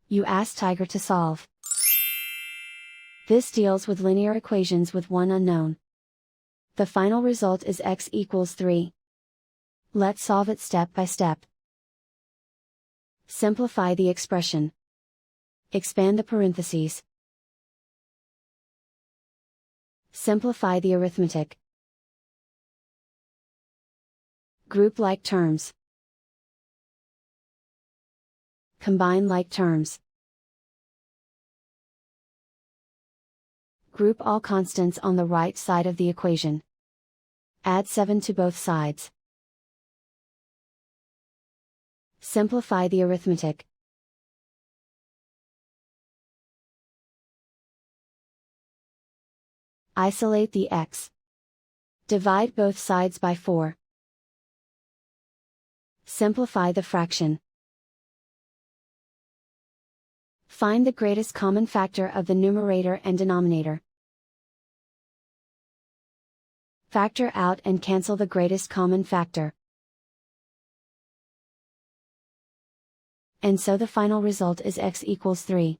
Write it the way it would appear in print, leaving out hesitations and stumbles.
You ask Tiger to solve. This deals with linear equations with one unknown. The final result is x equals 3. Let's solve it step by step. Simplify the expression. Expand the parentheses. Simplify the arithmetic. Group like terms. Combine like terms. Group all constants on the right side of the equation. Add 7 to both sides. Simplify the arithmetic. Isolate the x. Divide both sides by 4. Simplify the fraction. Find the greatest common factor of the numerator and denominator. Factor out and cancel the greatest common factor. And so the final result is x equals 3.